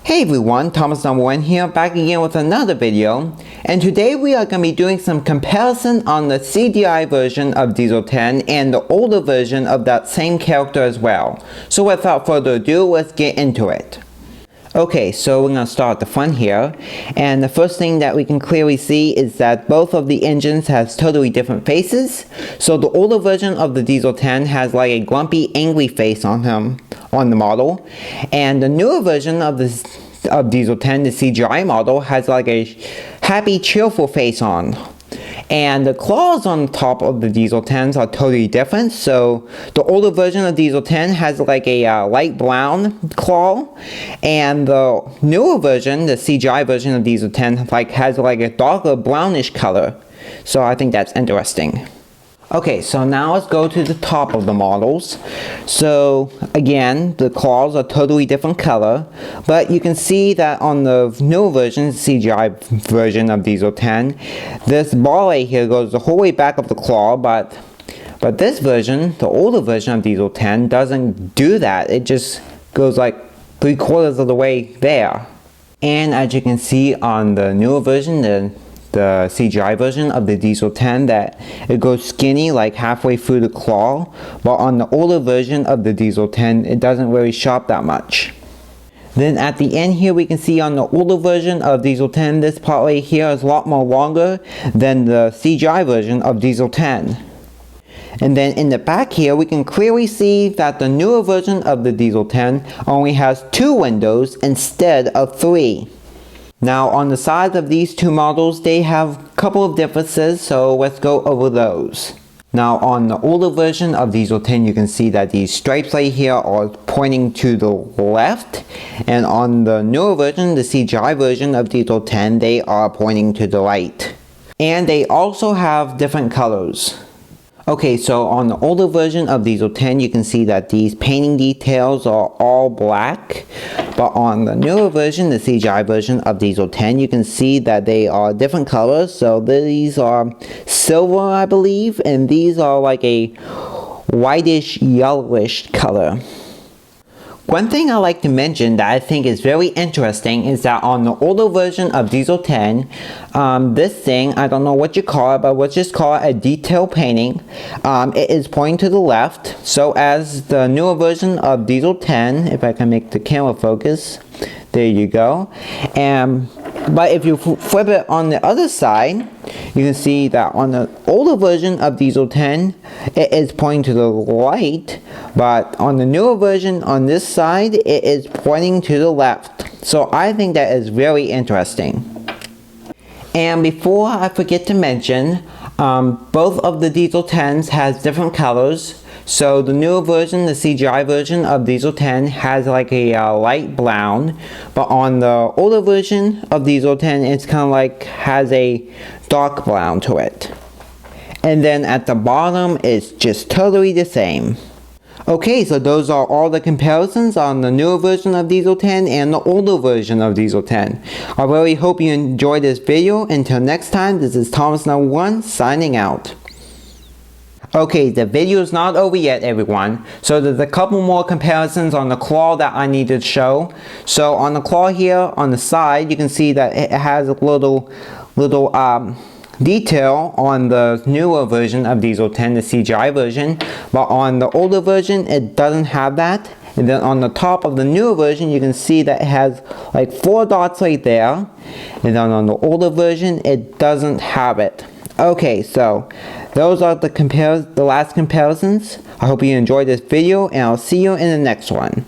Hey everyone, No.1 here, back again with another video, and today we are going to be doing some comparison on the CGI version of Diesel 10 and the older version of that same character as well. So without further ado, let's get into it. Okay, so we're going to start at the front here, and the first thing that we can clearly see is that both of the engines has totally different faces. So the older version of the Diesel 10 has like a grumpy, angry face on him, on the model, and the newer version of Diesel 10, the CGI model, has like a happy, cheerful face on. And the claws on the top of the Diesel 10s are totally different. So the older version of Diesel 10 has like a light brown claw, and the newer version, the CGI version of Diesel 10, has like a darker brownish color. So I think that's interesting. Okay, so now let's go to the top of the models. So again, the claws are totally different color, but you can see that on the newer version, CGI version of Diesel 10, this bar right here goes the whole way back of the claw, but this version, the older version of Diesel 10, doesn't do that. It just goes like 3/4 of the way there. And as you can see on the newer version, the CGI version of the Diesel 10, that it goes skinny like halfway through the claw, but on the older version of the Diesel 10 it doesn't really sharp that much. Then at the end here we can see on the older version of Diesel 10, this part right here is a lot more longer than the CGI version of Diesel 10. And then in the back here we can clearly see that the newer version of the Diesel 10 only has 2 windows instead of 3. Now on the sides of these two models, they have a couple of differences, so let's go over those. Now on the older version of Diesel 10, you can see that these stripes right here are pointing to the left, and on the newer version, the CGI version of Diesel 10, they are pointing to the right. And they also have different colors. Okay, so on the older version of Diesel 10, you can see that these painting details are all black. But on the newer version, the CGI version of Diesel 10, you can see that they are different colors. So these are silver, I believe, and these are like a whitish, yellowish color. One thing I like to mention that I think is very interesting is that on the older version of Diesel 10, this thing, I don't know what you call it, but let's just call it a detail painting. It is pointing to the left, so as the newer version of Diesel 10, if I can make the camera focus, there you go. But if you flip it on the other side, you can see that on the older version of Diesel 10, it is pointing to the right, but on the newer version on this side, it is pointing to the left. So I think that is very interesting. And before I forget to mention, both of the Diesel 10s has different colors. So the newer version, the CGI version of Diesel 10, has like a light brown, but on the older version of Diesel 10, it's kind of like has a dark brown to it. And then at the bottom, it's just totally the same. Okay, so those are all the comparisons on the newer version of Diesel 10 and the older version of Diesel 10. I really hope you enjoyed this video. Until next time, this is No.1 signing out. Okay, the video is not over yet, everyone. So there's a couple more comparisons on the claw that I need to show. So on the claw here, on the side, you can see that it has a little detail on the newer version of Diesel 10, the CGI version. But on the older version, it doesn't have that. And then on the top of the newer version, you can see that it has like 4 dots right there. And then on the older version, it doesn't have it. Okay, so those are the last comparisons. I hope you enjoyed this video, and I'll see you in the next one.